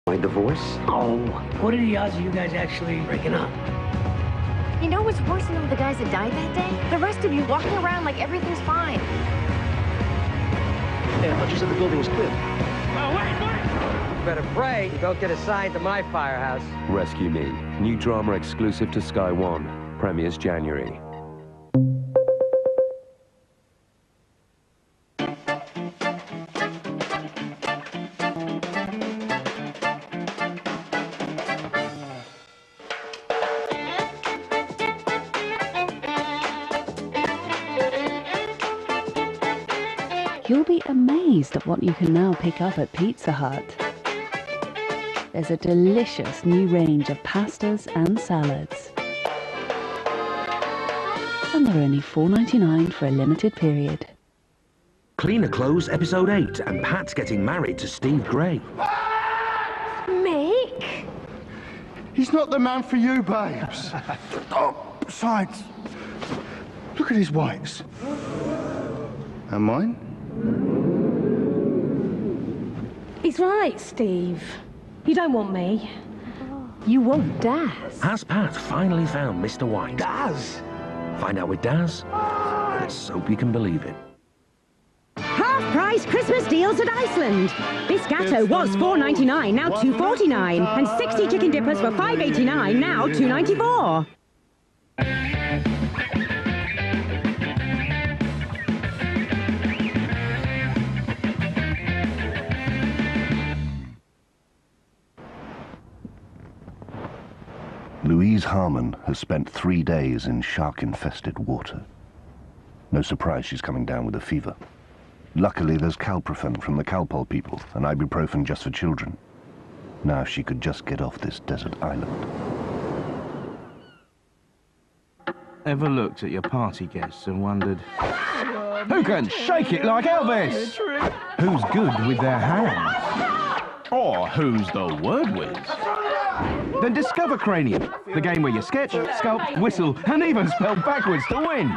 My divorce? Oh, what are the odds of you guys actually breaking up? You know what's worse than all the guys that died that day? The rest of you walking around like everything's fine. Yeah, but you said the building was clear. Oh, wait! You better pray you don't get assigned to my firehouse. Rescue Me, new drama exclusive to Sky One, premieres January. You'll be amazed at what you can now pick up at Pizza Hut. There's a delicious new range of pastas and salads. And they're only $4.99 for a limited period. Cleaner Clothes, Episode 8, and Pat's getting married to Steve Gray. Mick? He's not the man for you, babes. Oh, besides, look at his whites. And mine? He's right, Steve. You don't want me. You want Daz. Has Pat finally found Mr. White? Daz! Find out with Daz. Let's hope you can believe it. Half-price Christmas deals at Iceland. Biscotto was $4.99, now $2.49. And 60 chicken dippers were $5.89, now $2.94. Louise Harmon has spent 3 days in shark-infested water. No surprise she's coming down with a fever. Luckily, there's Calprofen from the Calpol people and ibuprofen just for children. Now she could just get off this desert island. Ever looked at your party guests and wondered, who can shake it like Elvis? Who's good with their hands? Or who's the word whiz? Then discover Cranium, the game where you sketch, sculpt, whistle, and even spell backwards to win.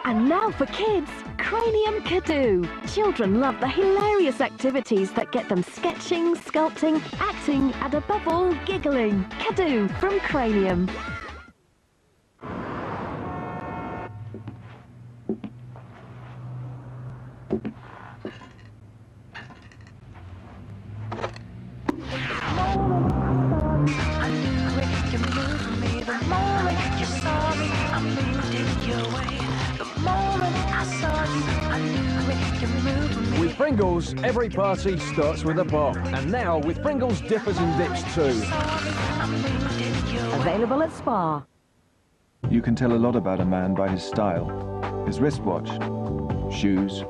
And now for kids, Cranium Kadoo. Children love the hilarious activities that get them sketching, sculpting, acting, and above all, giggling. Kadoo from Cranium. With Pringles, every party starts with a pop. And now with Pringles Dippers and Dips too. Available at Spar. You can tell a lot about a man by his style, his wristwatch, shoes,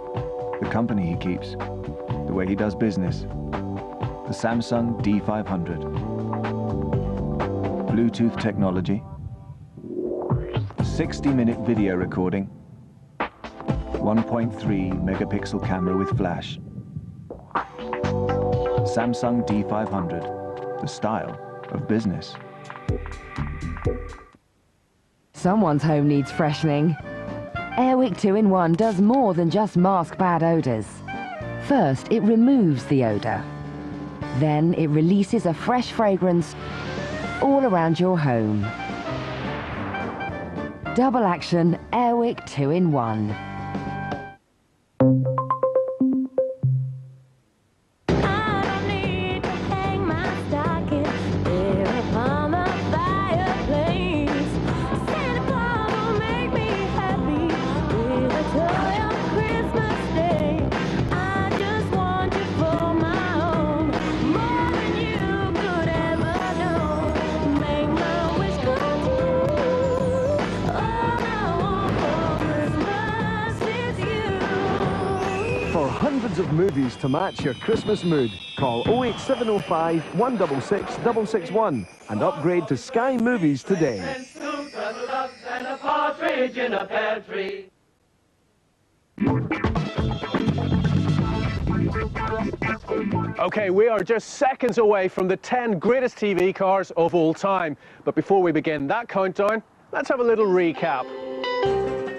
the company he keeps, the way he does business. The Samsung D500. Bluetooth technology, 60-minute video recording, 1.3 megapixel camera with flash. Samsung D500, the style of business. Someone's home needs freshening. Airwick 2-in-1 does more than just mask bad odors. First, it removes the odor. Then it releases a fresh fragrance all around your home. Double action Airwick 2-in-1. Hundreds of movies to match your Christmas mood. Call 08705 166 661 and upgrade to Sky Movies today. Okay, we are just seconds away from the 10 greatest TV cars of all time. But before we begin that countdown, let's have a little recap.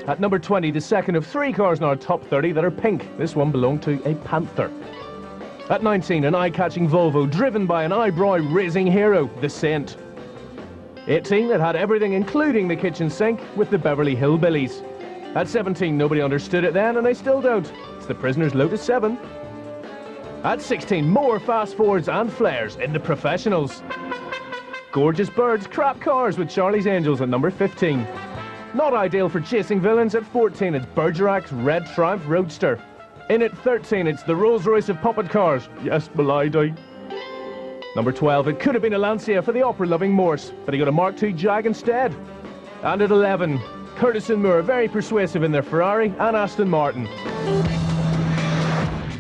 At number 20, the second of 3 cars in our top 30 that are pink. This one belonged to a Panther. At 19, an eye-catching Volvo driven by an eyebrow-raising hero, the Saint. 18, it had everything including the kitchen sink with the Beverly Hillbillies. At 17, nobody understood it then, and they still don't. It's the Prisoner's Lotus 7. At 16, more fast forwards and flares in the Professionals. Gorgeous birds, crap cars with Charlie's Angels at number 15. Not ideal for chasing villains. At 14, it's Bergerac's Red Triumph Roadster. In at 13, it's the Rolls-Royce of puppet cars. Yes, Milady. Number 12, it could have been a Lancia for the opera-loving Morse, but he got a Mark II Jag instead. And at 11, Curtis and Moore, very persuasive in their Ferrari and Aston Martin.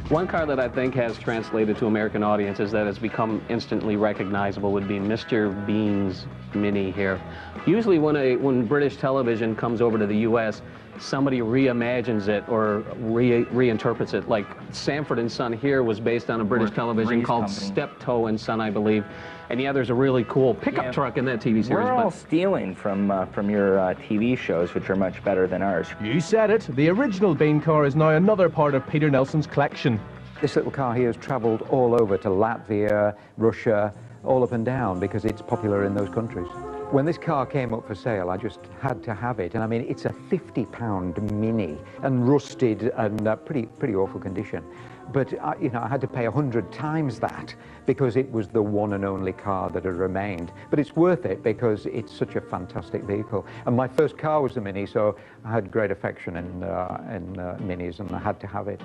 One car that I think has translated to American audiences that has become instantly recognizable would be Mr. Bean's Mini here. Usually when British television comes over to the US, somebody reimagines it or reinterprets it. Like Sanford and Son here was based on a British television called Steptoe and Son, I believe. And yeah, there's a really cool pickup truck in that TV series. We're all stealing from your TV shows, which are much better than ours. You said it. The original Bean car is now another part of Peter Nelson's collection. This little car here has travelled all over to Latvia, Russia, all up and down because it's popular in those countries. When this car came up for sale, I just had to have it. And I mean, it's a £50 Mini and rusted and pretty awful condition. But you know, I had to pay 100 times that because it was the one and only car that had remained. But it's worth it because it's such a fantastic vehicle. And my first car was the Mini, so I had great affection in Minis, and I had to have it.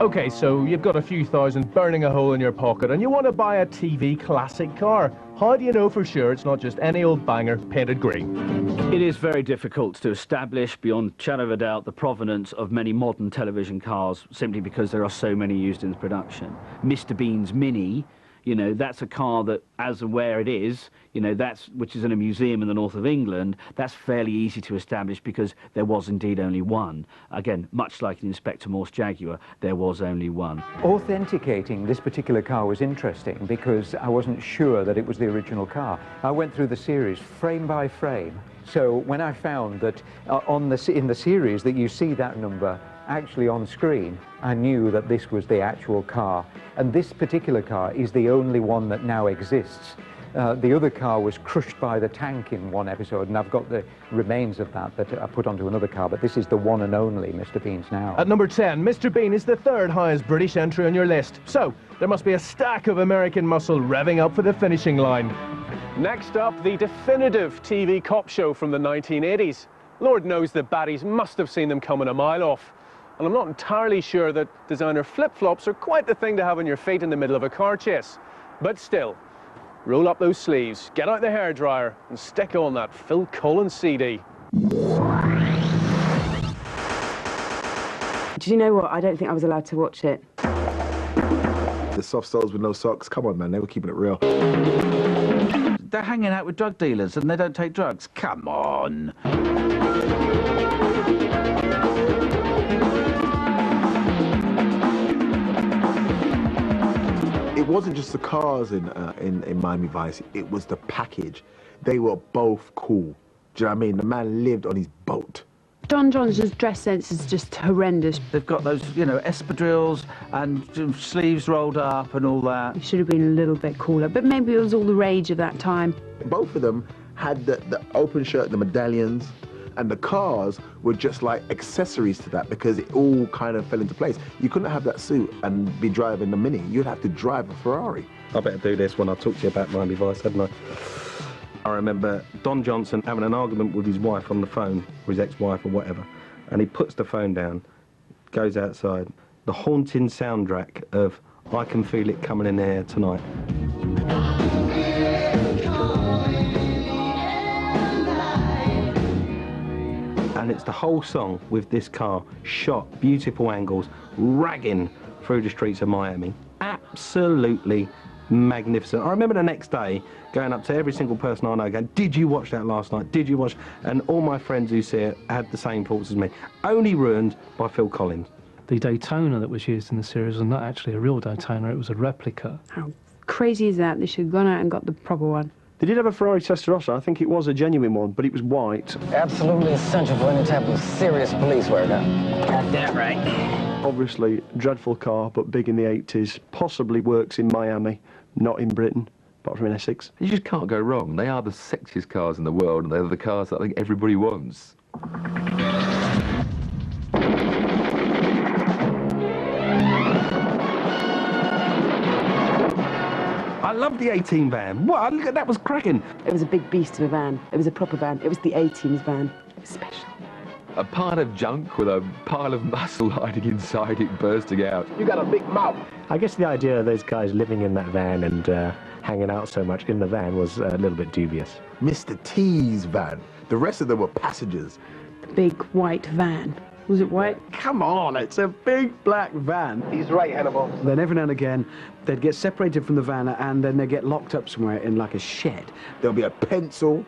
Okay, so you've got a few thousand burning a hole in your pocket, and you want to buy a TV classic car. How do you know for sure it's not just any old banger painted green? It is very difficult to establish beyond shadow of a doubt the provenance of many modern television cars simply because there are so many used in the production. Mr. Bean's Mini, you know, that's a car that, as and where it is, you know, which is in a museum in the north of England, that's fairly easy to establish because there was indeed only one. Again, much like the Inspector Morse Jaguar, there was only one. Authenticating this particular car was interesting because I wasn't sure that it was the original car. I went through the series frame by frame. So when I found that in the series that you see that number actually on screen, I knew that this was the actual car. And this particular car is the only one that now exists. The other car was crushed by the tank in one episode, and I've got the remains of that I put onto another car, but this is the one and only Mr. Bean's now. At number 10, Mr. Bean is the third highest British entry on your list. So, there must be a stack of American muscle revving up for the finishing line. Next up, the definitive TV cop show from the 1980s. Lord knows the baddies must have seen them coming a mile off. And I'm not entirely sure that designer flip-flops are quite the thing to have on your feet in the middle of a car chase. But still, roll up those sleeves, get out the hairdryer, and stick on that Phil Collins CD. Did you know what? I don't think I was allowed to watch it. The soft soles with no socks, come on man, they were keeping it real. They're hanging out with drug dealers and they don't take drugs. Come on. It wasn't just the cars in Miami Vice, it was the package. They were both cool. Do you know what I mean? The man lived on his boat. Don Johnson's dress sense is just horrendous. They've got those, you know, espadrilles and sleeves rolled up and all that. It should have been a little bit cooler, but maybe it was all the rage of that time. Both of them had the open shirt, the medallions, and the cars were just like accessories to that because it all kind of fell into place. You couldn't have that suit and be driving the Mini. You'd have to drive a Ferrari. I better do this when I talk to you about Miami Vice, hadn't I? I remember Don Johnson having an argument with his wife on the phone, or his ex-wife or whatever, and he puts the phone down, goes outside. The haunting soundtrack of I Can Feel It Coming in the Air Tonight. And it's the whole song with this car shot, beautiful angles, ragging through the streets of Miami. Absolutely magnificent. I remember the next day going up to every single person I know going, did you watch that last night? Did you watch? And all my friends who see it had the same thoughts as me. Only ruined by Phil Collins. The Daytona that was used in the series was not actually a real Daytona, it was a replica. How crazy is that? They should have gone out and got the proper one. They did have a Ferrari Testarossa. I think it was a genuine one, but it was white. Absolutely essential for any type of serious police work. Got that right. Obviously, dreadful car, but big in the 80s. Possibly works in Miami, not in Britain, apart from in Essex. You just can't go wrong. They are the sexiest cars in the world, and they're the cars that I think everybody wants. I love the 18 van. Wow, look at that, was cracking. It was a big beast of a van. It was a proper van. It was the A-Team's van. It was special. A pile of junk with a pile of muscle hiding inside it, bursting out. You got a big mouth. I guess the idea of those guys living in that van and hanging out so much in the van was a little bit dubious. Mr. T's van. The rest of them were passengers. Big white van. Was it white? Come on, it's a big black van. He's right, Hannibal. Then every now and again, they'd get separated from the van and then they'd get locked up somewhere in like a shed. There'll be a pencil,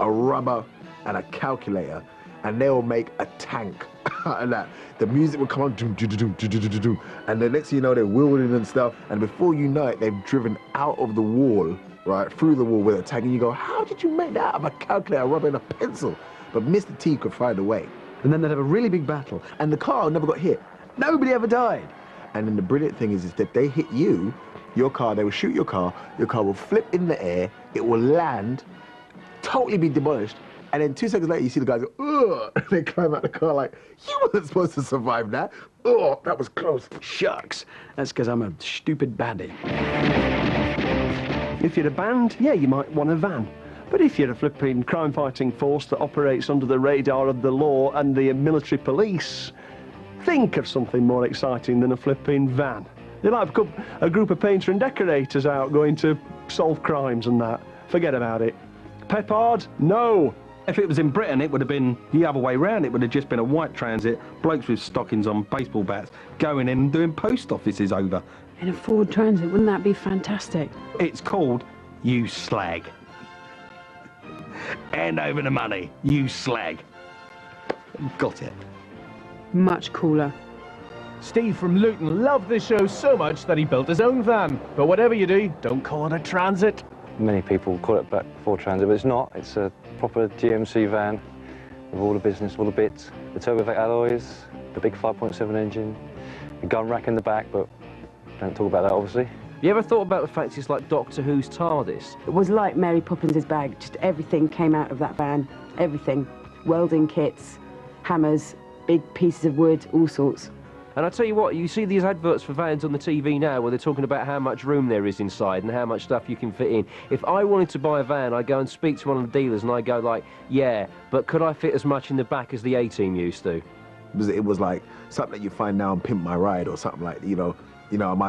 a rubber, and a calculator, and they'll make a tank out of that. The music will come on, doom, doom, doom, doom, doom, doom, doom, and the next thing you know, they're wielding and stuff, and before you know it, they've driven out of the wall, right, through the wall with a tank, and you go, how did you make that out of a calculator, a rubber, and a pencil? But Mr. T could find a way. And then they'd have a really big battle. And the car never got hit. Nobody ever died. And then the brilliant thing is that they hit you, your car, they will shoot your car will flip in the air, it will land, totally be demolished, and then 2 seconds later you see the guys go, ugh, and they climb out the car like, you wasn't supposed to survive that. Oh, that was close. Shucks. That's because I'm a stupid baddie. If you're a band, yeah, you might want a van. But if you're a flipping crime-fighting force that operates under the radar of the law and the military police, think of something more exciting than a flipping van. You'll have a group of painter and decorators out going to solve crimes and that. Forget about it. Peppard? No. If it was in Britain, it would have been the other way round. It would have just been a white transit, blokes with stockings on, baseball bats, going in and doing post offices over. In a Ford Transit, wouldn't that be fantastic? It's called You Slag. Hand over the money, you slag. Got it. Much cooler. Steve from Luton loved this show so much that he built his own van. But whatever you do, don't call it a transit. Many people call it Black Ford Transit, but it's not. It's a proper GMC van with all the business, all the bits, the Turbovac alloys, the big 5.7 engine, the gun rack in the back, but don't talk about that, obviously. You ever thought about the fact it's like Doctor Who's TARDIS? It was like Mary Poppins' bag. Just everything came out of that van. Everything. Welding kits, hammers, big pieces of wood, all sorts. And I tell you what, you see these adverts for vans on the TV now where they're talking about how much room there is inside and how much stuff you can fit in. If I wanted to buy a van, I'd go and speak to one of the dealers and I'd go like, yeah, but could I fit as much in the back as the A-Team used to? It was like something that you find now on Pimp My Ride or something like, you know,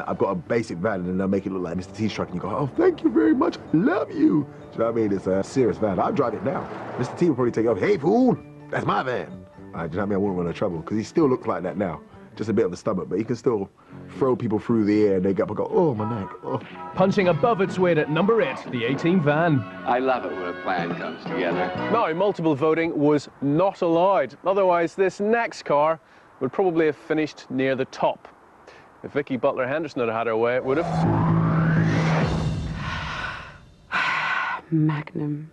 I've got a basic van and then they'll make it look like Mr. T's truck and you go, oh, thank you very much, I love you. Do you know what I mean? It's a serious van. I'll drive it now. Mr. T will probably take it off, hey, fool, that's my van. Do you know what I mean? I wouldn't run into trouble because he still looks like that now. Just a bit of a stomach, but he can still throw people through the air and they get up and go, oh, my neck, oh. Punching above its weight at number 8, the A-Team van. I love it when a plan comes together. Now, multiple voting was not allowed. Otherwise, this next car would probably have finished near the top. If Vicky Butler Henderson had had her way, it would have. Magnum.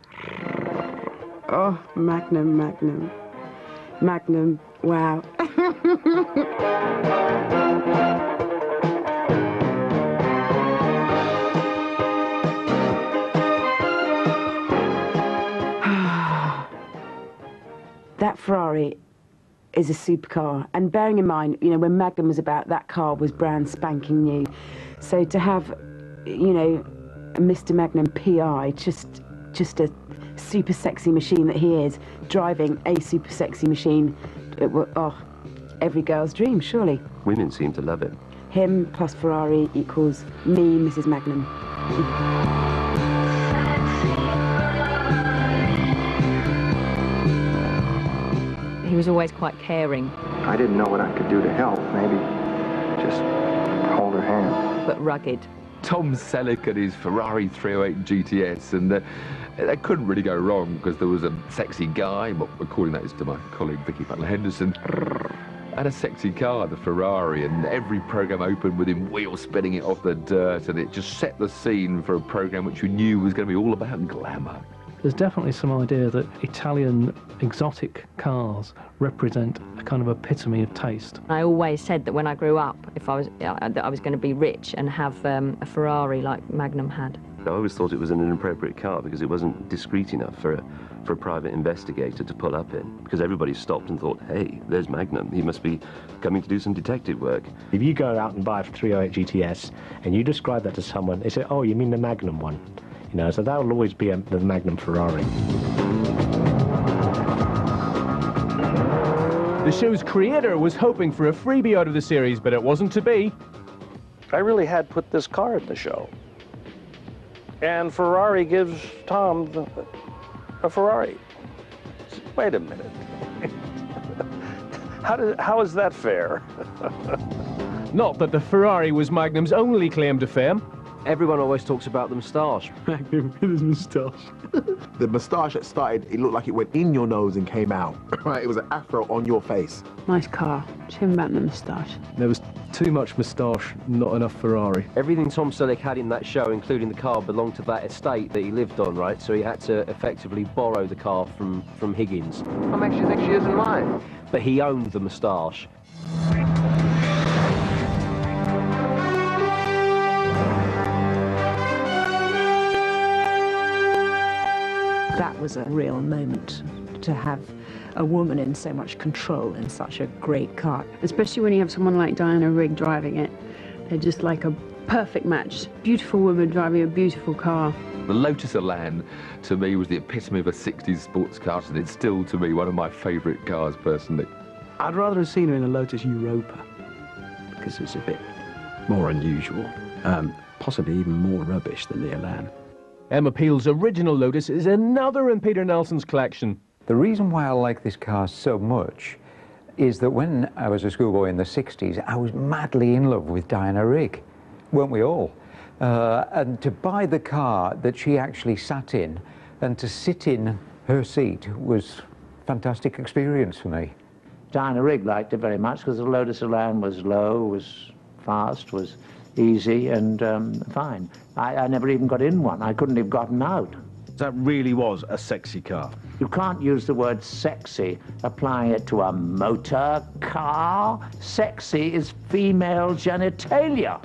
Oh, Magnum, Magnum. Magnum, wow. That Ferrari is a supercar, and bearing in mind, you know, when Magnum was about, that car was brand spanking new. So to have, you know, a Mr. Magnum PI, just a super sexy machine that he is, driving a super sexy machine, every girl's dream, surely. Women seem to love it. Him plus Ferrari equals me, Mrs. Magnum. He was always quite caring. I didn't know what I could do to help. Maybe just hold her hand. But rugged. Tom Selleck and his Ferrari 308 GTS, and they couldn't really go wrong because there was a sexy guy, well, according that is to my colleague Vicky Butler Henderson, and a sexy car, the Ferrari, and every programme opened with him wheel spinning it off the dirt, and it just set the scene for a programme which you knew was going to be all about glamour. There's definitely some idea that Italian exotic cars represent a kind of epitome of taste. I always said that when I grew up, if I was that I was going to be rich and have a Ferrari like Magnum had. I always thought it was an inappropriate car because it wasn't discreet enough for a private investigator to pull up in, because everybody stopped and thought, hey, there's Magnum, he must be coming to do some detective work. If you go out and buy a 308 GTS and you describe that to someone, they say, oh, you mean the Magnum one? You know, so that will always be the Magnum Ferrari. The show's creator was hoping for a freebie out of the series, but it wasn't to be. I really had put this car in the show. And Ferrari gives Tom a Ferrari. Wait a minute. How is that fair? Not that the Ferrari was Magnum's only claim to fame. Everyone always talks about the moustache. Magnum with his moustache. The moustache that started, it looked like it went in your nose and came out. Right, it was an afro on your face. Nice car. Trim back the moustache. There was too much moustache, not enough Ferrari. Everything Tom Selleck had in that show, including the car, belonged to that estate that he lived on, right? So he had to effectively borrow the car from Higgins. What makes you think she isn't mine? But he owned the moustache. That was a real moment to have a woman in so much control in such a great car. Especially when you have someone like Diana Rigg driving it. They're just like a perfect match. Beautiful woman driving a beautiful car. The Lotus Elan, to me, was the epitome of a 60s sports car, and it's still, to me, one of my favourite cars, personally. I'd rather have seen her in a Lotus Europa, because it's a bit more unusual. Possibly even more rubbish than the Elan. Emma Peel's original Lotus is another in Peter Nelson's collection. The reason why I like this car so much is that when I was a schoolboy in the 60s, I was madly in love with Diana Rigg, weren't we all? And to buy the car that she actually sat in and to sit in her seat was a fantastic experience for me. Diana Rigg liked it very much because the Lotus Elan was low, was fast, was easy and fine. I never even got in one. I couldn't have gotten out. That really was a sexy car. You can't use the word sexy applying it to a motor car. Sexy is female genitalia.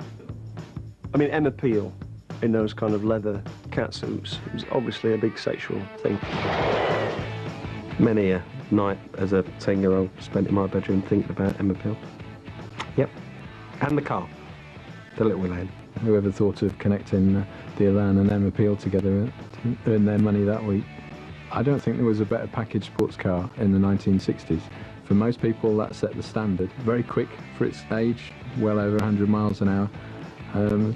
I mean, Emma Peel in those kind of leather catsuits, it was obviously a big sexual thing. Many a night as a 10-year-old spent in my bedroom thinking about Emma Peel. Yep. And the car. The little Elan. Whoever thought of connecting the Elan and Emma Peel together to earn their money that week? I don't think there was a better package sports car in the 1960s. For most people, that set the standard. Very quick for its age, well over 100 miles an hour.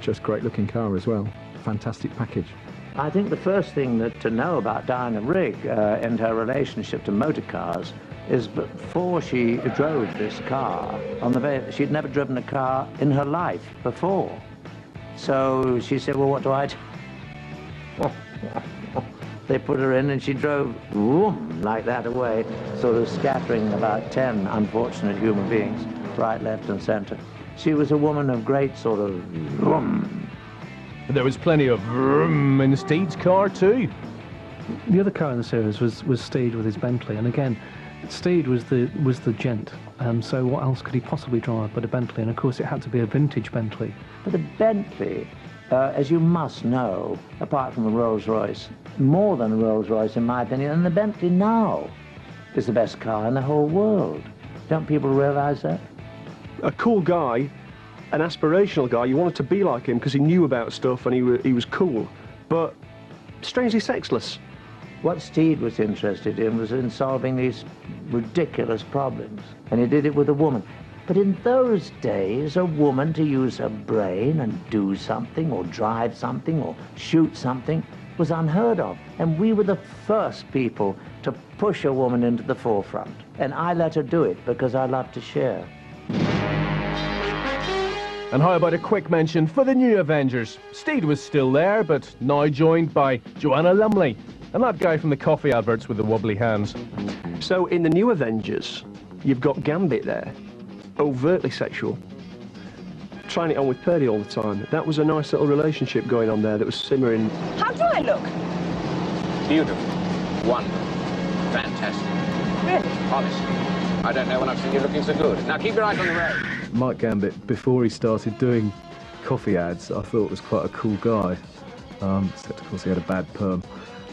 Just great looking car as well. Fantastic package. I think the first thing to know about Diana Rigg and her relationship to motor cars is before she drove this car, she'd never driven a car in her life before. So she said, well, what do I do? They put her in and she drove whoom, like that away, sort of scattering about 10 unfortunate human beings, right, left and center. She was a woman of great sort of vroom. There was plenty of vroom in Steed's car too. The other car in the series was Steed with his Bentley, and again, Steed was the gent, so what else could he possibly drive but a Bentley? And of course it had to be a vintage Bentley. But the Bentley, as you must know, apart from a Rolls-Royce, more than a Rolls-Royce in my opinion, and the Bentley now is the best car in the whole world. Don't people realise that? A cool guy, an aspirational guy, you wanted to be like him because he knew about stuff and he was cool, but strangely sexless. What Steed was interested in was in solving these ridiculous problems, and he did it with a woman. But in those days, a woman to use her brain and do something, or drive something, or shoot something, was unheard of. And we were the first people to push a woman into the forefront. And I let her do it because I love to share. And how about a quick mention for the new Avengers? Steed was still there, but now joined by Joanna Lumley, and that guy from the coffee adverts with the wobbly hands. So in the new Avengers, you've got Gambit there, overtly sexual, trying it on with Purdy all the time. That was a nice little relationship going on there that was simmering. How do I look? Beautiful. Wonderful. Fantastic. Really? Honestly. I don't know when I've seen you looking so good. Now keep your eyes on the road. Mike Gambit, before he started doing coffee ads, I thought was quite a cool guy. Except, of course, he had a bad perm.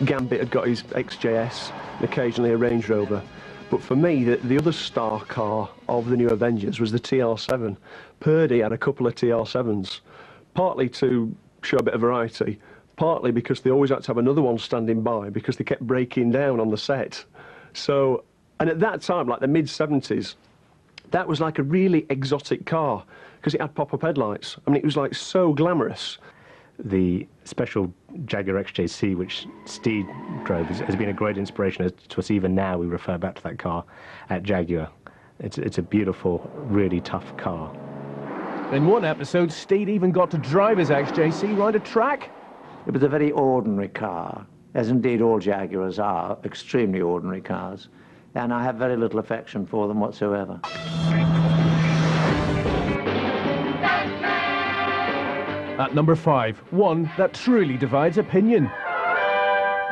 Gambit had got his XJS and occasionally a Range Rover. But for me, the other star car of the New Avengers was the TR7. Purdy had a couple of TR7s, partly to show a bit of variety, partly because they always had to have another one standing by because they kept breaking down on the set. So, and at that time, like the mid-70s, that was like a really exotic car because it had pop-up headlights. I mean, it was like so glamorous. The special Jaguar XJC, which Steed drove, has been a great inspiration to us. Even now, we refer back to that car at Jaguar. It's a beautiful, really tough car. In one episode, Steed even got to drive his XJC round a track. It was a very ordinary car, as indeed all Jaguars are, extremely ordinary cars. And I have very little affection for them whatsoever. At number 5, one that truly divides opinion.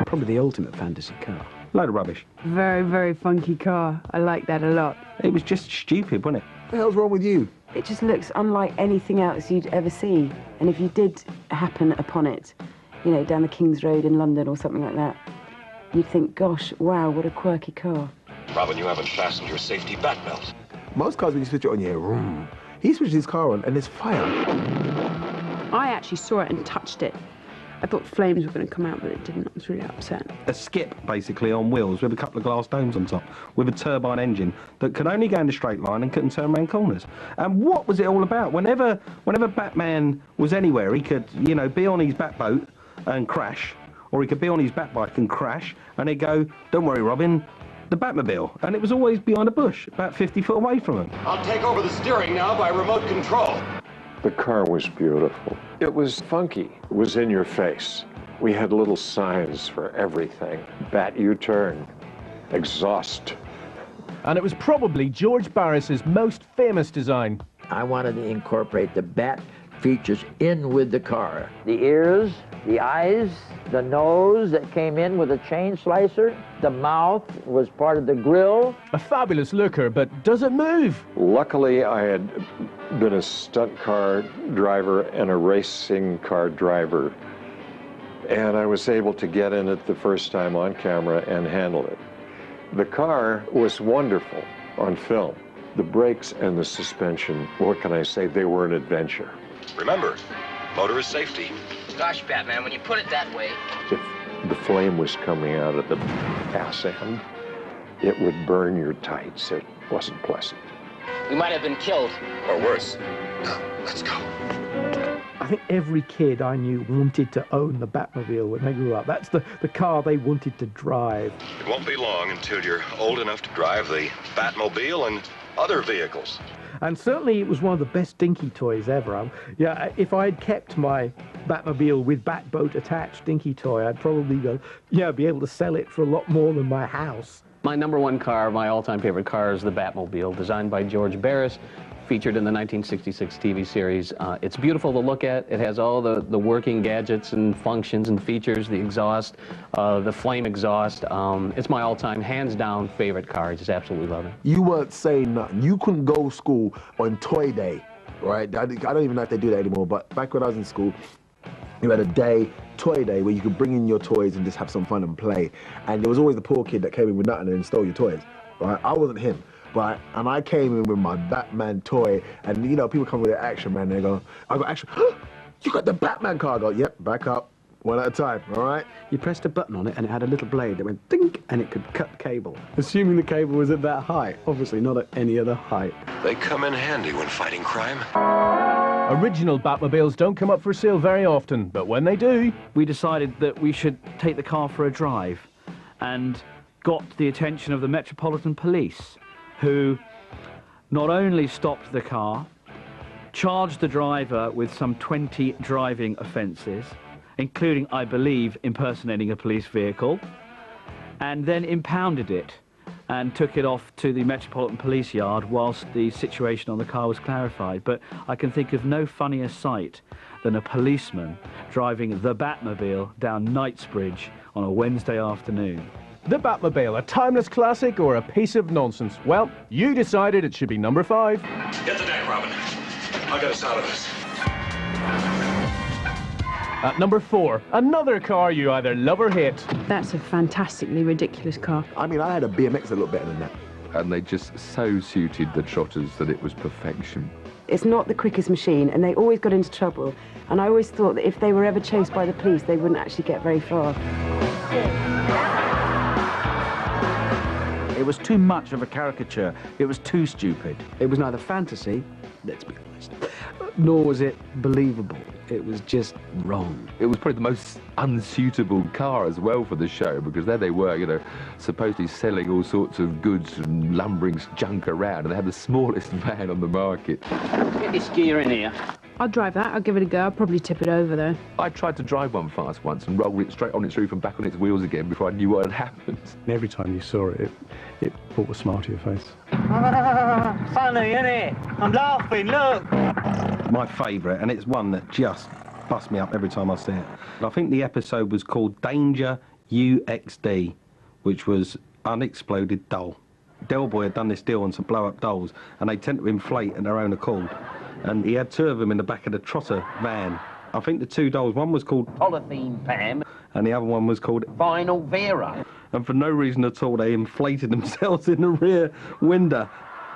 Probably the ultimate fantasy car. Load of rubbish. Very, very funky car. I like that a lot. It was just stupid, wasn't it? What the hell's wrong with you? It just looks unlike anything else you'd ever see. And if you did happen upon it, you know, down the King's Road in London or something like that, you'd think, gosh, wow, what a quirky car. Robin, you haven't fastened your safety back belt. Most cars, when you switch it on, you hear, vroom. He switches his car on and there's fire. I actually saw it and touched it. I thought flames were going to come out, but it didn't. I was really upset. A skip, basically, on wheels with a couple of glass domes on top, with a turbine engine that could only go in a straight line and couldn't turn around corners. And what was it all about? Whenever Batman was anywhere, he could, you know, be on his Batboat and crash, or he could be on his Batbike and crash, and he'd go, "Don't worry, Robin, the Batmobile." And it was always behind a bush, about 50 foot away from him. I'll take over the steering now by remote control. The car was beautiful. It was funky. It was in your face. We had little signs for everything. Bat U-turn, exhaust. And it was probably George Barris's most famous design. I wanted to incorporate the Bat features in with the car. The ears, the eyes, the nose that came in with a chain slicer, the mouth was part of the grille. A fabulous looker, but does it move? Luckily, I had been a stunt car driver and a racing car driver, and I was able to get in it the first time on camera and handle it. The car was wonderful on film. The brakes and the suspension, what can I say, they were an adventure. Remember, motorist safety. Gosh, Batman, when you put it that way... If the flame was coming out of the ass end, it would burn your tights. It wasn't pleasant. We might have been killed. Or worse. Now, let's go. I think every kid I knew wanted to own the Batmobile when they grew up. That's the car they wanted to drive. It won't be long until you're old enough to drive the Batmobile and other vehicles. And certainly it was one of the best dinky toys ever. Yeah, if I had kept my Batmobile with Batboat attached dinky toy, I'd probably go, yeah, be able to sell it for a lot more than my house. My number one car, my all-time favorite car, is the Batmobile, designed by George Barris, featured in the 1966 TV series. It's beautiful to look at. It has all the working gadgets and functions and features, the exhaust, the flame exhaust. It's my all-time, hands-down favorite car. I just absolutely love it. You weren't saying nothing. You couldn't go to school on toy day, right? I don't even know if they do that anymore, but back when I was in school, you had a day, toy day, where you could bring in your toys and just have some fun and play. And there was always the poor kid that came in with nothing and stole your toys, right? I wasn't him. And I came in with my Batman toy, and you know, people come with their Action Man, they go, I got Action, you got the Batman car? I go, yep, back up, one at a time, all right? You pressed a button on it, and it had a little blade that went dink, and it could cut cable. Assuming the cable was at that height, obviously not at any other height. They come in handy when fighting crime. Original Batmobiles don't come up for sale very often, but when they do... We decided that we should take the car for a drive, and got the attention of the Metropolitan Police, who not only stopped the car, charged the driver with some 20 driving offences, including, I believe, impersonating a police vehicle, and then impounded it and took it off to the Metropolitan Police Yard whilst the situation on the car was clarified. But I can think of no funnier sight than a policeman driving the Batmobile down Knightsbridge on a Wednesday afternoon. The Batmobile, a timeless classic or a piece of nonsense? Well, you decided it should be number 5. Get the deck, Robin. I'll get us out of this. At number 4, another car you either love or hate. That's a fantastically ridiculous car. I mean, I had a BMX that looked better than that. And they just so suited the trotters that it was perfection. It's not the quickest machine, and they always got into trouble. And I always thought that if they were ever chased by the police, they wouldn't actually get very far. It was too much of a caricature. It was too stupid. It was neither fantasy, let's be honest, nor was it believable. It was just wrong. It was probably the most unsuitable car as well for the show, because there they were, you know, supposedly selling all sorts of goods and lumbering junk around, and they had the smallest van on the market. Get this gear in here. I'll drive that. I'll give it a go. I'll probably tip it over, though. I tried to drive one fast once and rolled it straight on its roof and back on its wheels again before I knew what had happened. Every time you saw it, it brought a smile to your face. Funny, isn't it? I'm laughing, look. My favourite, and it's one that just busts me up every time I see it. And I think the episode was called Danger UXD, which was Unexploded Doll. Del Boy had done this deal on some blow-up dolls, and they tend to inflate at their own accord. And he had 2 of them in the back of the trotter van. I think the 2 dolls, one was called Polythene Pam. and the other one was called Vinyl Vera. And for no reason at all, they inflated themselves in the rear window.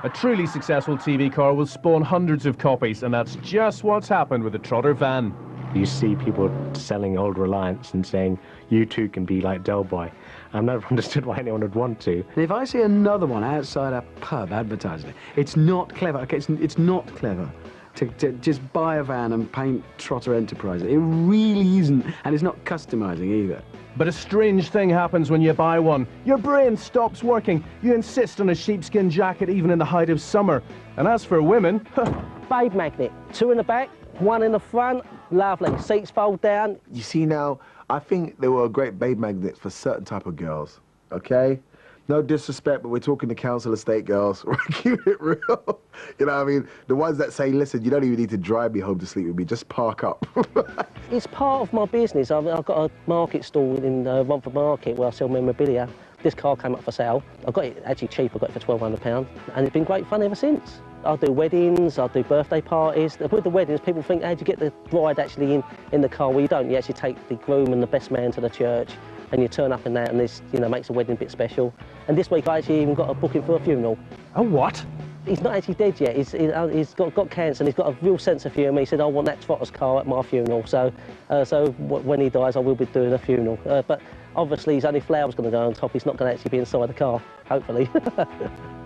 A truly successful TV car will spawn hundreds of copies, and that's just what's happened with the Trotter van. You see people selling old Reliance and saying, you too can be like Del Boy. I've never understood why anyone would want to. And if I see another one outside a pub advertising it, it's not clever. Okay, it's not clever to just buy a van and paint Trotter Enterprise. It really isn't, and it's not customizing either. But a strange thing happens when you buy one. Your brain stops working. You insist on a sheepskin jacket even in the height of summer. And as for women... Babe magnet, 2 in the back, 1 in the front. Lovely. Seats fold down. You see now, I think they were great babe magnets for certain type of girls, okay? No disrespect, but we're talking to council estate girls. We're keeping it real. You know what I mean? The ones that say, listen, you don't even need to drive me home to sleep with me, just park up. It's part of my business. I've got a market stall in Romford Market where I sell memorabilia. This car came up for sale. I got it actually cheap. I got it for £1,200, and it's been great fun ever since. I'll do weddings, I'll do birthday parties. With the weddings, people think, how do you get the bride actually in the car? Well, you don't. You actually take the groom and the best man to the church, and you turn up in that, and this, you know, makes the wedding a bit special. And this week, I actually even got a booking for a funeral. A what? He's not actually dead yet. He's got cancer, and he's got a real sense of humour. He said, I want that Trotter's car at my funeral. So when he dies, I will be doing a funeral. But obviously, his only flower's going to go on top. He's not going to actually be inside the car, hopefully.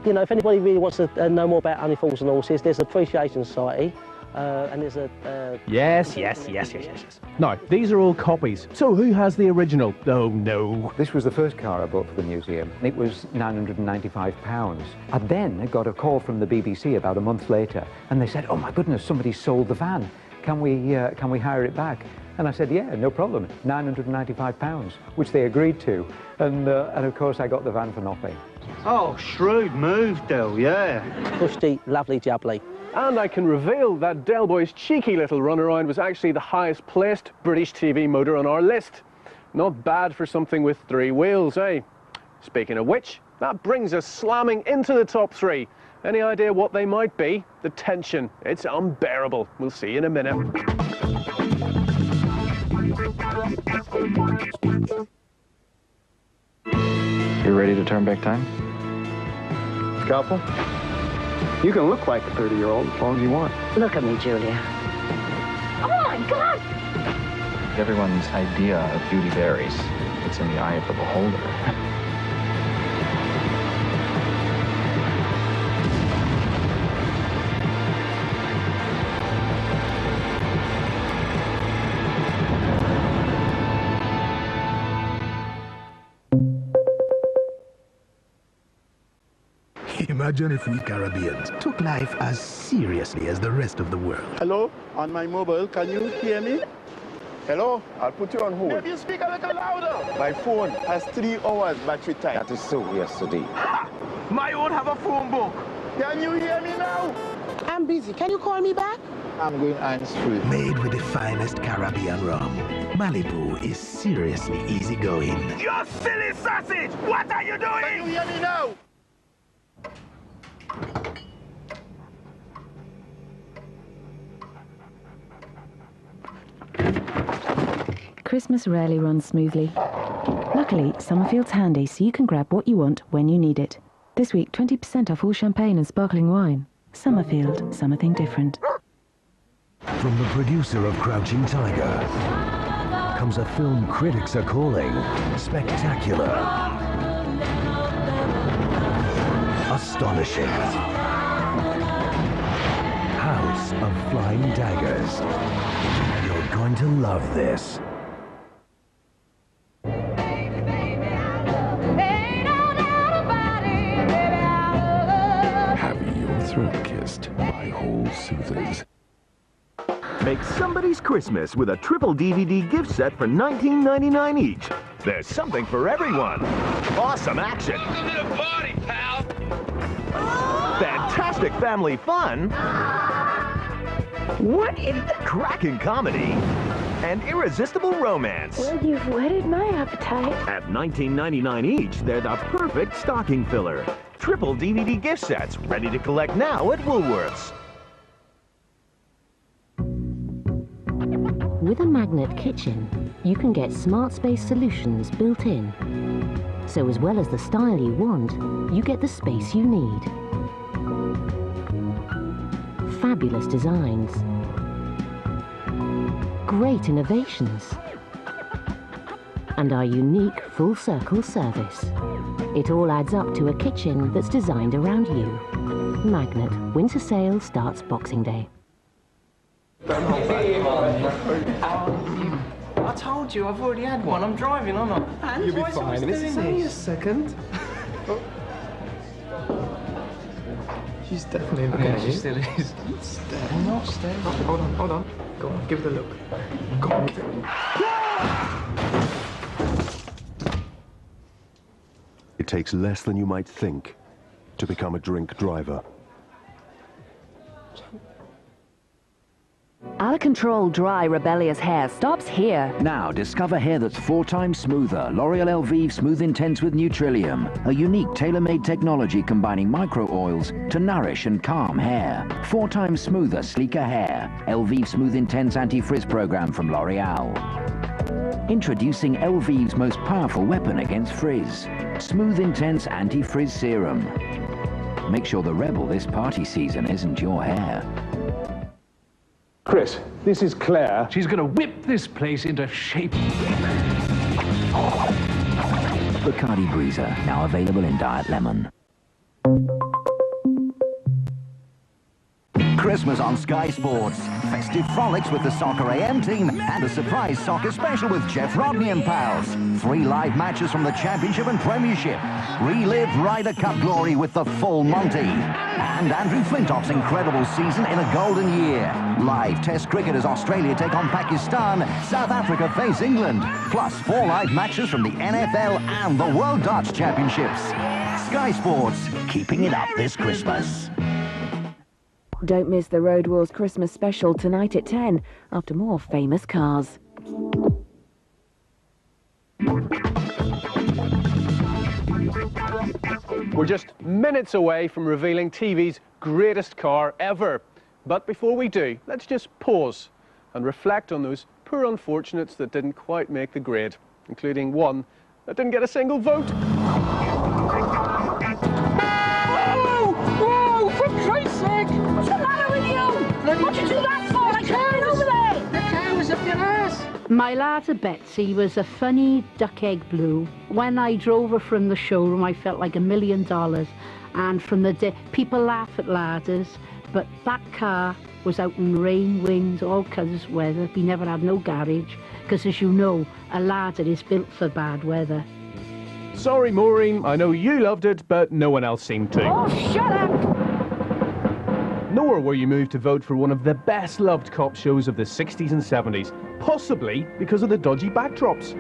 You know, if anybody really wants to know more about Only Fools and Horses, there's an Appreciation Society, and there's a... Yes. Now, these are all copies. So who has the original? Oh, no. This was the first car I bought for the museum. It was £995. I then got a call from the BBC about a month later, and they said, oh my goodness, somebody sold the van. Can we hire it back? And I said, yeah, no problem, £995, which they agreed to. And of course, I got the van for nothing. Oh, shrewd move, Del, yeah. Pushy, lovely jubbly. And I can reveal that Del Boy's cheeky little runaround was actually the highest placed British TV motor on our list. Not bad for something with 3 wheels, eh? Speaking of which, that brings us slamming into the top 3. Any idea what they might be? The tension, it's unbearable. We'll see you in a minute. You ready to turn back time? Scalpel? You can look like a 30-year-old as long as you want. Look at me, Julia. Oh, my God! Everyone's idea of beauty varies. It's in the eye of the beholder. Imagine if we Caribbeans took life as seriously as the rest of the world. Hello, on my mobile, can you hear me? Hello? I'll put you on hold. Maybe you speak a little louder. My phone has 3 hours battery time. That is so yesterday. My own have a phone book. Can you hear me now? I'm busy. Can you call me back? I'm going hands-free. Made with the finest Caribbean rum, Malibu is seriously easygoing. You silly sausage! What are you doing? Can you hear me now? Christmas rarely runs smoothly. Luckily, Summerfield's handy so you can grab what you want when you need it. This week, 20% off all champagne and sparkling wine. Summerfield, something different. From the producer of Crouching Tiger comes a film critics are calling spectacular, astonishing. House of Flying Daggers. You're going to love this. Have your throat kissed by Whole Soothers. Make somebody's Christmas with a triple DVD gift set for $19.99 each. There's something for everyone. Awesome action. Welcome to the party, pal. Fantastic family fun. What is the cracking comedy? And irresistible romance. Well, you've whetted my appetite. At $19.99 each, they're the perfect stocking filler. Triple DVD gift sets, ready to collect now at Woolworths. With a Magnet kitchen, you can get smart space solutions built in. So as well as the style you want, you get the space you need. Fabulous designs. Great innovations. And our unique full circle service. It all adds up to a kitchen that's designed around you. Magnet. Winter sale starts Boxing Day. I told you, I've already had one. I'm driving, aren't I? You'll be fine. It's only a second. Oh. She's definitely there. Okay, she still is. Stay. Not stay. Oh, hold on, hold on. Go on, give it a look. Go on, give it. It takes less than you might think to become a drink driver. Out of control, dry, rebellious hair stops here. Now, discover hair that's 4 times smoother. L'Oreal Elvive Smooth Intense with Neutralium. A unique tailor-made technology combining micro-oils to nourish and calm hair. 4 times smoother, sleeker hair. Elvive Smooth Intense Anti-Frizz program from L'Oreal. Introducing Elvive's most powerful weapon against frizz. Smooth Intense Anti-Frizz Serum. Make sure the rebel this party season isn't your hair. Chris, this is Claire. She's going to whip this place into shape. Bacardi Breezer, now available in Diet Lemon. Christmas on Sky Sports. Festive frolics with the Soccer AM team and a surprise soccer special with Jeff Rodney and pals. 3 live matches from the Championship and Premiership. Relive Ryder Cup glory with the full Monty. And Andrew Flintoff's incredible season in a golden year. Live Test cricket as Australia take on Pakistan, South Africa face England. Plus 4 live matches from the NFL and the World Darts Championships. Sky Sports, keeping it up this Christmas. Don't miss the Road Wars Christmas special tonight at 10 after more famous cars. We're just minutes away from revealing TV's greatest car ever. But before we do, let's just pause and reflect on those poor unfortunates that didn't quite make the grade, including one that didn't get a single vote. Whoa! For Christ's sake! What's the matter with you? What did you do that for? I can't over there! The car was up your ass! My ladder Betsy was a funny duck egg blue. When I drove her from the showroom, I felt like $1 million. And from the day, people laugh at ladders, but that car was out in rain, wind, all kinds of weather. We never had no garage, because as you know, a ladder is built for bad weather. Sorry, Maureen, I know you loved it, but no one else seemed to. Oh, shut up! Nor were you moved to vote for one of the best-loved cop shows of the 60s and 70s, possibly because of the dodgy backdrops.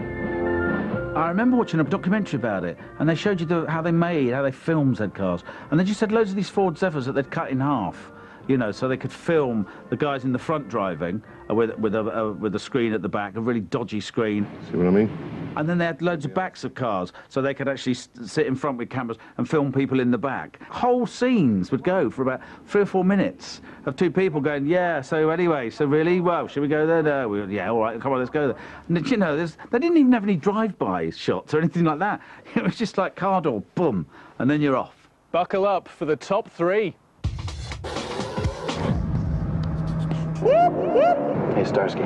I remember watching a documentary about it, and they showed you how they filmed said cars, and they just had loads of these Ford Zephyrs that they'd cut in half, you know, so they could film the guys in the front driving with a screen at the back, a really dodgy screen. See what I mean? And then they had loads of backs of cars, so they could actually sit in front with cameras and film people in the back. Whole scenes would go for about 3 or 4 minutes of two people going, yeah, so anyway, so really, well, should we go there? No, yeah, all right, come on, let's go there. And, you know, they didn't even have any drive-by shots or anything like that. It was just like car door, boom, and then you're off. Buckle up for the top 3. Hey, Starsky.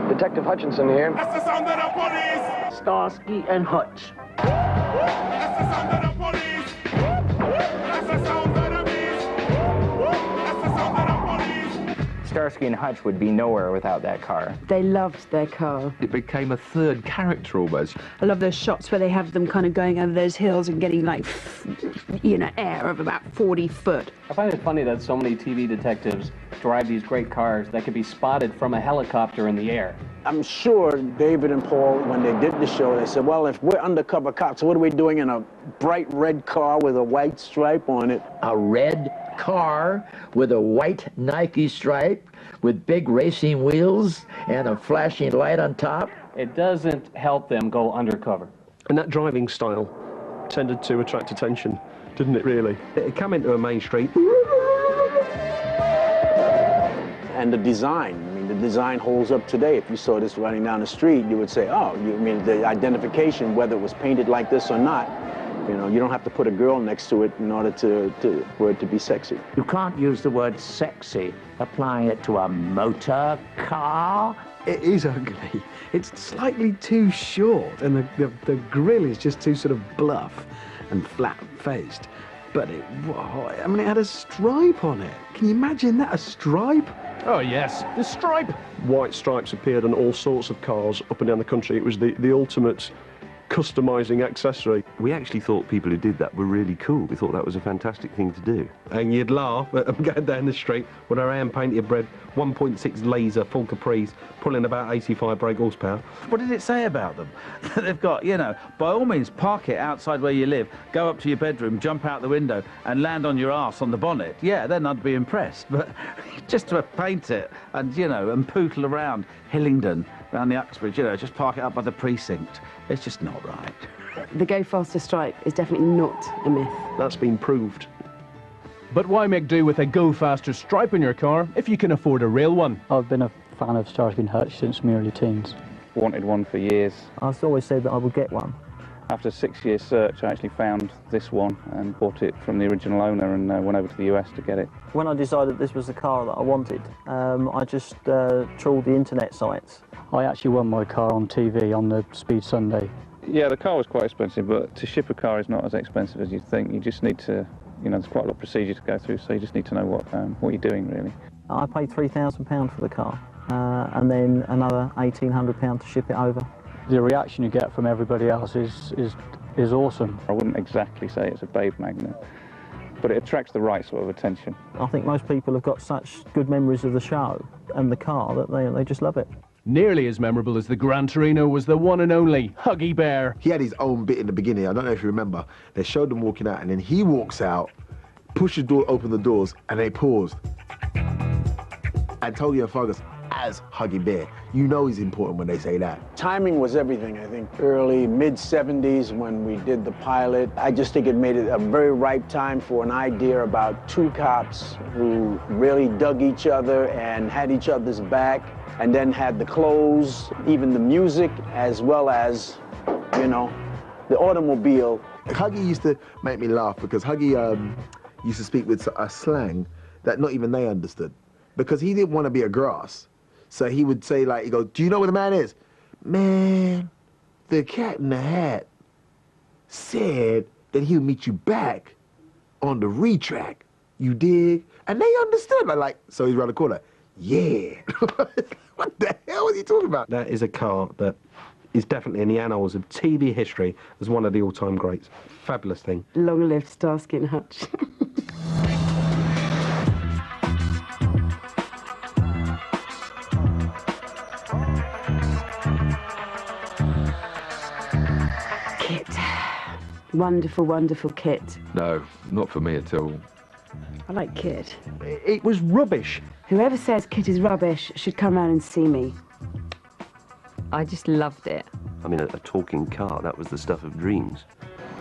Detective Hutchinson here. That's the sound of the police! Starsky and Hutch. That's the sound of the police! That's the sound of the beast! That's the sound of the police! Starsky and Hutch would be nowhere without that car. They loved their car. It became a third character almost. I love those shots where they have them kind of going over those hills and getting like, you know, air of about 40 foot. I find it funny that so many TV detectives drive these great cars that could be spotted from a helicopter in the air. I'm sure David and Paul, when they did the show, they said, well, if we're undercover cops, what are we doing in a bright red car with a white stripe on it? A red car with a white Nike stripe with big racing wheels and a flashing light on top? It doesn't help them go undercover. And that driving style tended to attract attention, didn't it really? It came into a main street. And the design, I mean, the design holds up today. If you saw this running down the street, you would say, oh, you mean the identification, whether it was painted like this or not, you know, you don't have to put a girl next to it in order for it to be sexy. You can't use the word sexy, applying it to a motor car. It is ugly. It's slightly too short, and the grille is just too sort of bluff and flat-faced. But I mean, it had a stripe on it. Can you imagine that, a stripe? Oh yes, the stripe. White stripes appeared on all sorts of cars up and down the country. It was the ultimate customising accessory. We actually thought people who did that were really cool. We thought that was a fantastic thing to do. And you'd laugh at them going down the street with our hand-painted red 1.6 laser full Caprice pulling about 85 brake horsepower. What did it say about them? They've got, you know, by all means, park it outside where you live, go up to your bedroom, jump out the window and land on your arse on the bonnet. Yeah, then I'd be impressed. But just to paint it and, you know, and pootle around Hillingdon, around the Uxbridge, you know, just park it up by the precinct. It's just not right. The Go Faster stripe is definitely not a myth. That's been proved. But why make do with a Go Faster stripe in your car if you can afford a real one? I've been a fan of Starsky and Hutch since my early teens. Wanted one for years. I always said that I would get one. After 6 years search, I actually found this one and bought it from the original owner and went over to the US to get it. When I decided this was the car that I wanted, I just trawled the internet sites. I actually won my car on TV on the Speed Sunday. Yeah, the car was quite expensive, but to ship a car is not as expensive as you think. You just need to, you know, there's quite a lot of procedure to go through, so you just need to know what you're doing, really. I paid £3,000 for the car, and then another £1,800 to ship it over. The reaction you get from everybody else is awesome. I wouldn't exactly say it's a babe magnet, but it attracts the right sort of attention. I think most people have got such good memories of the show and the car that they just love it. Nearly as memorable as the Gran Torino was the one and only Huggy Bear. He had his own bit in the beginning. I don't know if you remember. They showed them walking out, and then he walks out, pushes the door, open the doors, and they paused. And Togi and Fargus as Huggy Bear. You know he's important when they say that. Timing was everything, I think. Early, mid-70s when we did the pilot. I just think it made it a very ripe time for an idea about two cops who really dug each other and had each other's back, and then had the clothes, even the music, as well as, you know, the automobile. Huggy used to make me laugh because Huggy used to speak with a slang that not even they understood. Because he didn't want to be a grass. So he would say, like, he goes, do you know where the man is? Man, the Cat in the Hat said that he'll meet you back on the retrack. You dig? And they understood. Like, so he's around the corner. Yeah. What the hell was he talking about? That is a car that is definitely in the annals of TV history as one of the all-time greats. Fabulous thing. Long live Starsky and Hutch. Kit. Wonderful, wonderful Kit. No, not for me at all. I like Kit. It was rubbish. Whoever says Kit is rubbish should come round and see me. I just loved it. I mean, a talking car, that was the stuff of dreams.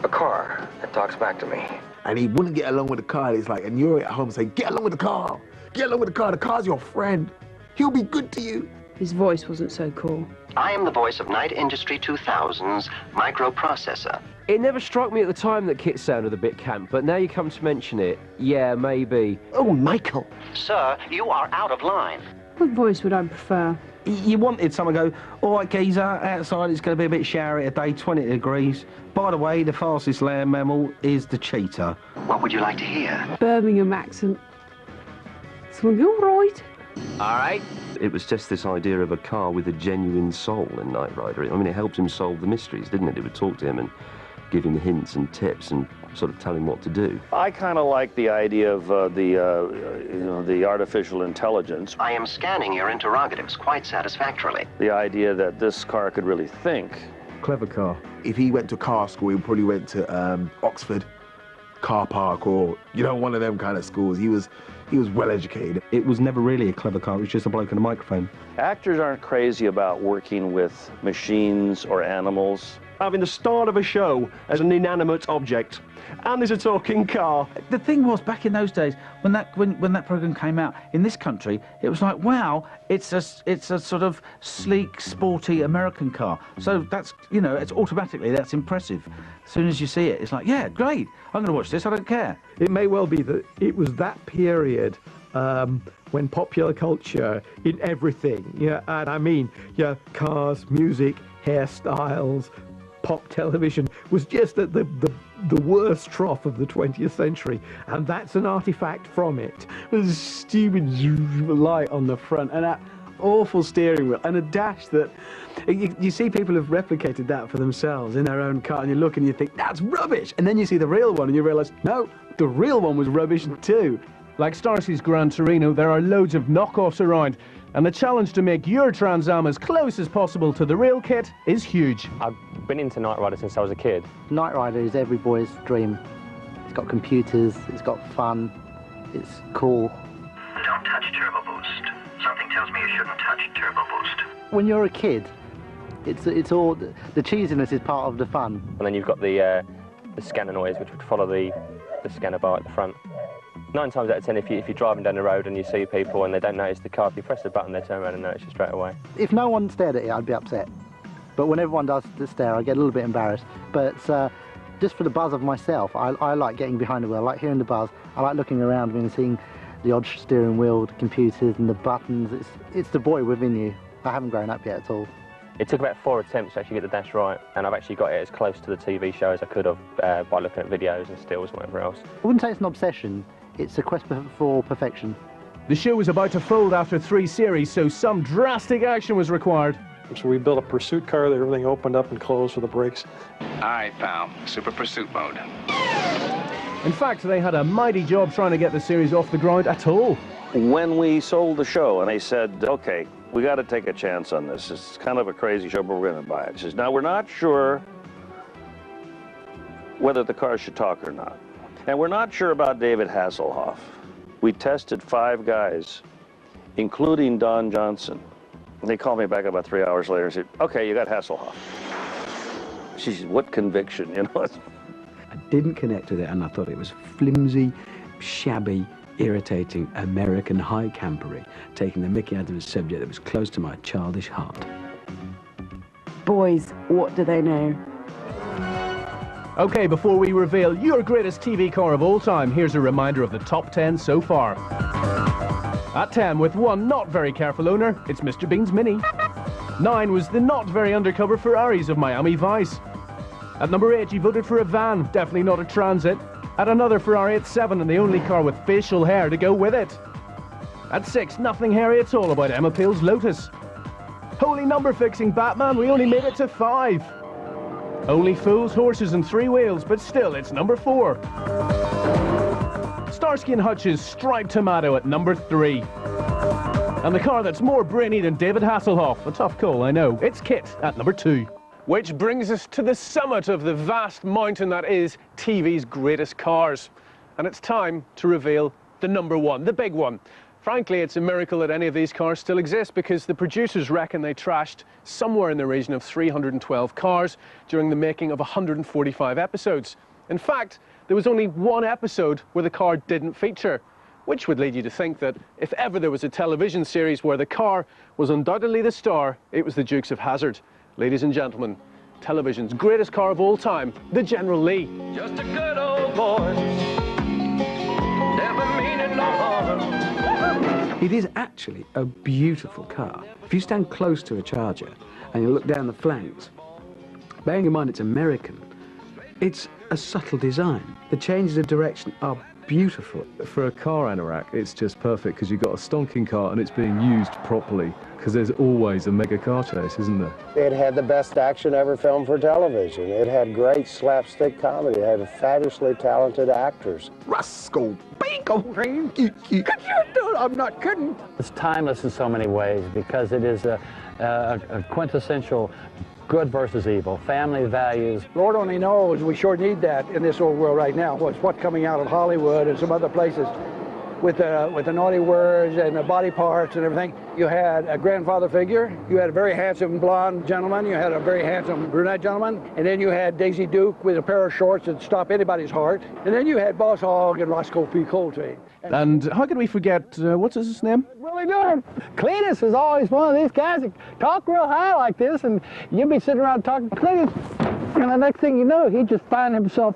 A car that talks back to me. And he wouldn't get along with the car. It's like, and you're at home saying, get along with the car. Get along with the car. The car's your friend. He'll be good to you. His voice wasn't so cool. I am the voice of Night Industry 2000's microprocessor. It never struck me at the time that Kit sounded a bit camp, but now you come to mention it, yeah, maybe. Oh, Michael. Sir, you are out of line. What voice would I prefer? You wanted someone to go, all right, geezer, outside it's going to be a bit showery today, 20 degrees. By the way, the fastest land mammal is the cheetah. What would you like to hear? Birmingham accent. Someone go, all right? All right. It was just this idea of a car with a genuine soul in Knight Rider. I mean, it helped him solve the mysteries, didn't it? It would talk to him and give him hints and tips and sort of tell him what to do. I kind of like the idea of the artificial intelligence. I am scanning your interrogatives quite satisfactorily. The idea that this car could really think. Clever car. If he went to car school, he probably went to Oxford Car Park or, you know, one of them kind of schools. He was well educated. It was never really a clever car, it was just a bloke and a microphone. Actors aren't crazy about working with machines or animals. Having the start of a show as an inanimate object, and there's a talking car. The thing was, back in those days, when that program came out in this country, it was like, wow, it's a sort of sleek, sporty American car. So that's, you know, it's automatically that's impressive. As soon as you see it, it's like, yeah, great. I'm going to watch this. I don't care. It may well be that it was that period when popular culture in everything, yeah, and I mean, yeah, cars, music, hairstyles, pop television was just at the worst trough of the 20th century, and that's an artifact from it. There's a stupid light on the front and that awful steering wheel and a dash that you see people have replicated that for themselves in their own car, and you look and you think that's rubbish, and then you see the real one and you realise no, the real one was rubbish too. Like Starskey's Gran Torino, there are loads of knockoffs around, and the challenge to make your Trans Am as close as possible to the real kit is huge. I've been into Knight Rider since I was a kid. Knight Rider is every boy's dream. It's got computers, it's got fun, it's cool. Don't touch Turbo Boost. Something tells me you shouldn't touch Turbo Boost. When you're a kid, it's all, the cheesiness is part of the fun. And then you've got the scanner noise, which would follow the scanner bar at the front. 9 times out of 10, if you're driving down the road and you see people and they don't notice the car, if you press the button, they turn around and notice you straight away. If no one stared at it, I'd be upset. But when everyone does stare, I get a little bit embarrassed. But just for the buzz of myself, I like getting behind the wheel. I like hearing the buzz. I like looking around me and seeing the odd steering wheel, the computers and the buttons. It's the boy within you. I haven't grown up yet at all. It took about 4 attempts to actually get the dash right, and I've actually got it as close to the TV show as I could have by looking at videos and stills and whatever else. I wouldn't say it's an obsession. It's a quest for perfection. The show was about to fold after 3 series, so some drastic action was required. So we built a pursuit car that everything opened up and closed for the brakes. All right, pal. Super pursuit mode. In fact, they had a mighty job trying to get the series off the ground at all. When we sold the show and they said, okay, we got to take a chance on this. It's kind of a crazy show, but we're going to buy it. He says, now we're not sure whether the car should talk or not. And we're not sure about David Hasselhoff. We tested 5 guys, including Don Johnson. And they called me back about 3 hours later and said, okay, you got Hasselhoff. She said, what conviction, you know? I didn't connect with it, and I thought it was flimsy, shabby, irritating, American high campery, taking the mickey out of a subject that was close to my childish heart. Boys, what do they know? Okay, before we reveal your greatest TV car of all time, here's a reminder of the top 10 so far. At 10, with one not very careful owner, it's Mr. Bean's Mini. 9 was the not very undercover Ferraris of Miami Vice. At number 8, you voted for a van, definitely not a Transit. At another Ferrari at 7, and the only car with facial hair to go with it. At 6, nothing hairy at all about Emma Peel's Lotus. Holy number fixing Batman, we only made it to 5. Only fools, horses and 3 wheels, but still it's number 4. Starsky and Hutch's Striped Tomato at number 3. And the car that's more brainy than David Hasselhoff, a tough call, I know, it's Kit at number 2. Which brings us to the summit of the vast mountain that is TV's greatest cars. And it's time to reveal the number one, the big one. Frankly, it's a miracle that any of these cars still exist, because the producers reckon they trashed somewhere in the region of 312 cars during the making of 145 episodes. In fact, there was only one episode where the car didn't feature, which would lead you to think that if ever there was a television series where the car was undoubtedly the star, it was the Dukes of Hazzard. Ladies and gentlemen, television's greatest car of all time, the General Lee. Just a good old boy, never meaning no harm. It is actually a beautiful car. If you stand close to a Charger and you look down the flanks, bearing in mind it's American, it's a subtle design. The changes of direction are beautiful. For a car anorak, it's just perfect, because you've got a stonking car and it's being used properly, because there's always a mega car chase, isn't there? It had the best action ever filmed for television. It had great slapstick comedy. It had fabulously talented actors. Rascal, bingo, I'm not kidding. It's timeless in so many ways, because it is a quintessential good versus evil, family values. Lord only knows we sure need that in this old world right now. What's coming out of Hollywood and some other places with the naughty words and the body parts and everything. You had a grandfather figure, you had a very handsome blonde gentleman, you had a very handsome brunette gentleman, and then you had Daisy Duke with a pair of shorts that stop anybody's heart, and then you had Boss Hogg and Roscoe P. Coltrane. And how can we forget, what's his name? Really good. Cletus is always one of these guys that talk real high like this, and you'd be sitting around talking to Cletus, and the next thing you know, he'd just find himself,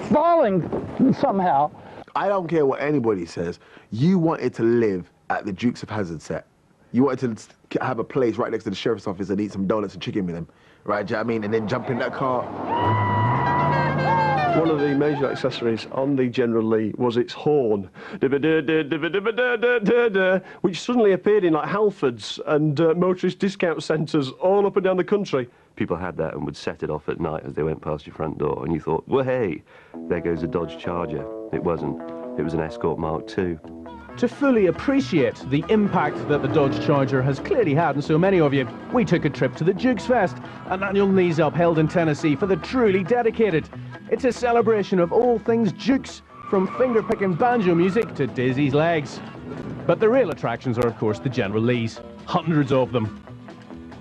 falling somehow. I don't care what anybody says. You wanted to live at the Dukes of Hazzard set. You wanted to have a place right next to the sheriff's office and eat some donuts and chicken with them, right? Do you know what I mean? And then jump in that car. One of the major accessories on the General Lee was its horn, which suddenly appeared in like Halfords and motorist discount centres all up and down the country. People had that and would set it off at night as they went past your front door, and you thought, well, hey, there goes a Dodge Charger. It wasn't. It was an Escort Mark II. To fully appreciate the impact that the Dodge Charger has clearly had on so many of you, we took a trip to the Dukes Fest, an annual knees-up held in Tennessee for the truly dedicated. It's a celebration of all things Dukes, from finger-picking banjo music to Daisy's legs. But the real attractions are, of course, the General Lees. Hundreds of them.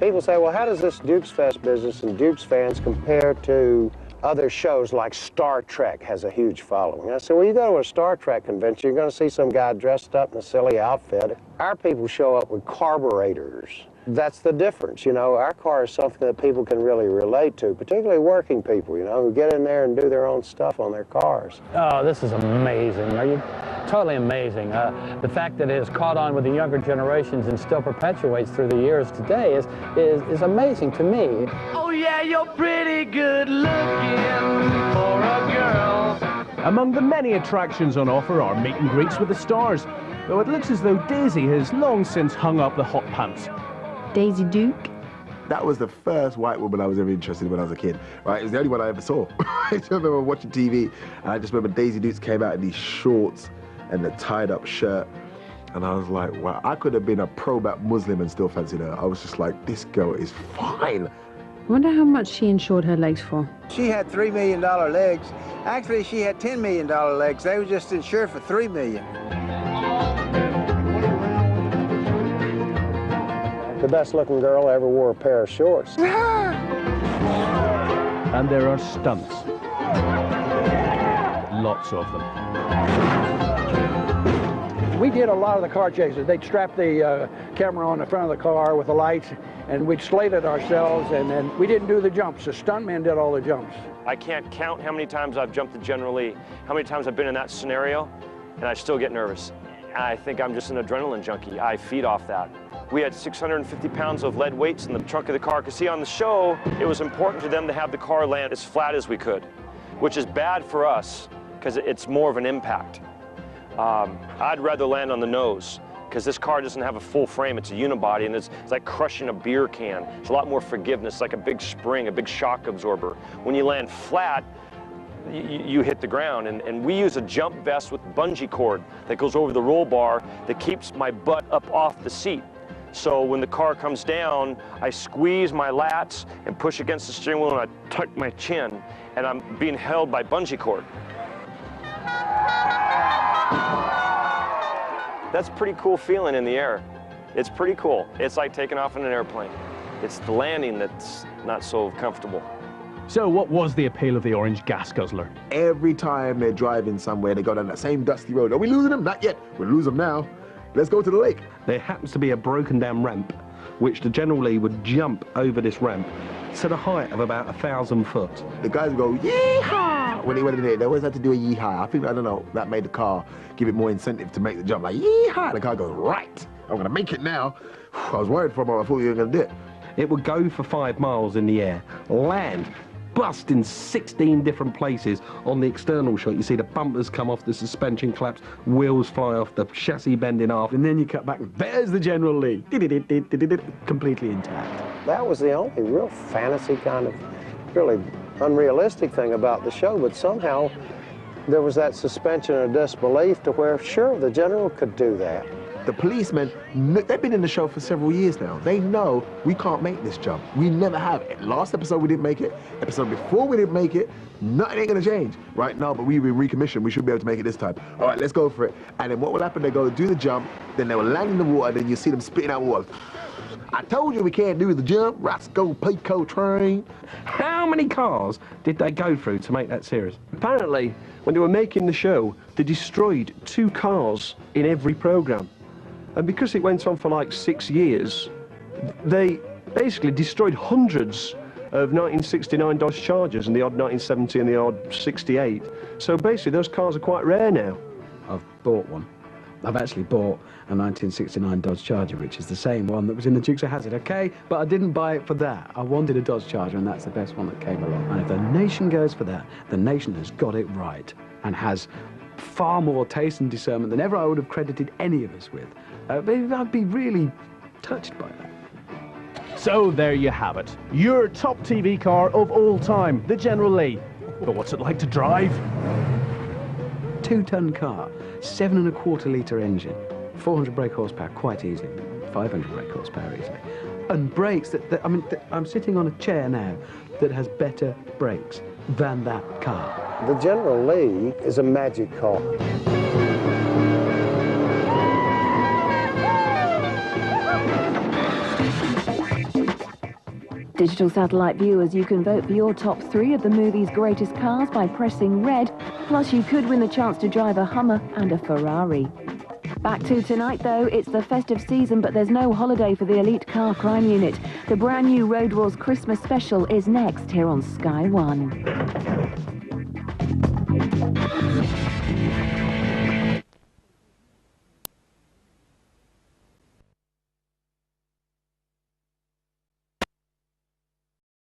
People say, well, how does this Dukes Fest business and Dukes fans compare to other shows like Star Trek has a huge following? I said, well, you go to a Star Trek convention, you're going to see some guy dressed up in a silly outfit. Our people show up with carburetors. That's the difference, you know. Our car is something that people can really relate to, particularly working people, you know, who get in there and do their own stuff on their cars. Oh, this is amazing. Are you totally amazing? The fact that it has caught on with the younger generations and still perpetuates through the years today is amazing to me. Oh yeah, you're pretty good looking for a girl. Among the many attractions on offer are meet and greets with the stars, though it looks as though Daisy has long since hung up the hot pants. Daisy Duke? That was the first white woman I was ever interested in when I was a kid, right? It was the only one I ever saw. I just remember watching TV, and I just remember Daisy Dukes came out in these shorts and the tied-up shirt, and I was like, wow, I could have been a pro-black Muslim and still fancied her. I was just like, this girl is fine. I wonder how much she insured her legs for. She had $3 million legs. Actually, she had $10 million legs. They were just insured for $3 million. The best looking girl ever wore a pair of shorts. And there are stunts. Lots of them. We did a lot of the car chases. They'd strap the camera on the front of the car with the lights, and we'd slate it ourselves, and then we didn't do the jumps. The stuntmen did all the jumps. I can't count how many times I've jumped the General Lee, how many times I've been in that scenario, and I still get nervous. I think I'm just an adrenaline junkie. I feed off that. We had 650 pounds of lead weights in the trunk of the car, because see, on the show, it was important to them to have the car land as flat as we could, which is bad for us, because it's more of an impact. I'd rather land on the nose, because this car doesn't have a full frame, it's a unibody, and it's like crushing a beer can. It's a lot more forgiveness, like a big spring, a big shock absorber. When you land flat, you hit the ground, and we use a jump vest with bungee cord that goes over the roll bar that keeps my butt up off the seat. So when the car comes down, I squeeze my lats and push against the steering wheel, and I tuck my chin, and I'm being held by bungee cord. That's a pretty cool feeling in the air. It's pretty cool. It's like taking off in an airplane. It's the landing that's not so comfortable. So what was the appeal of the orange gas guzzler? Every time they're driving somewhere, they go down that same dusty road. Are we losing them? Not yet. We'll lose them now. Let's go to the lake. There happens to be a broken down ramp, which the General Lee would jump over this ramp to the height of about 1,000 foot. The guys would go, yeehaw! When he went in there, they always had to do a yeehaw. I think, I don't know, that made the car give it more incentive to make the jump. Like, yeehaw! The car goes, right, I'm gonna make it now. I was worried for a moment, I thought you were gonna do it. It would go for 5 miles in the air, land, bust in 16 different places. On the external shot, you see the bumpers come off, the suspension collapse, wheels fly off, the chassis bend in half. And then you cut back, and there's the General Lee, completely intact. That was the only real fantasy kind of, really unrealistic thing about the show, but somehow there was that suspension of disbelief to where, sure, the General could do that. The policemen, they've been in the show for several years now. They know we can't make this jump. We never have. Last episode we didn't make it. Episode before we didn't make it. Nothing ain't gonna change. Right now, but we've been recommissioned. We should be able to make it this time. All right, let's go for it. And then what will happen, they go do the jump, then they will land in the water, then you see them spitting out water. I told you we can't do the jump. Roscoe Pico train. How many cars did they go through to make that series? Apparently, when they were making the show, they destroyed 2 cars in every programme. And because it went on for like 6 years, they basically destroyed hundreds of 1969 Dodge Chargers and the odd 1970 and the odd 68. So basically those cars are quite rare now. I've bought one. I've actually bought a 1969 Dodge Charger, which is the same one that was in the Dukes of Hazzard, okay? But I didn't buy it for that. I wanted a Dodge Charger, and that's the best one that came along. And if the nation goes for that, the nation has got it right and has far more taste and discernment than ever I would have credited any of us with. I'd be really touched by that. So there you have it. Your top TV car of all time, the General Lee. But what's it like to drive? 2-ton car, 7.25 litre engine, 400 brake horsepower quite easily, 500 brake horsepower easily. And brakes I mean, I'm sitting on a chair now that has better brakes than that car. The General Lee is a magic car. Digital satellite viewers, you can vote for your top 3 of the movie's greatest cars by pressing red. Plus, you could win the chance to drive a Hummer and a Ferrari. Back to tonight, though. It's the festive season, but there's no holiday for the elite car crime unit. The brand new Road Wars Christmas special is next here on Sky One.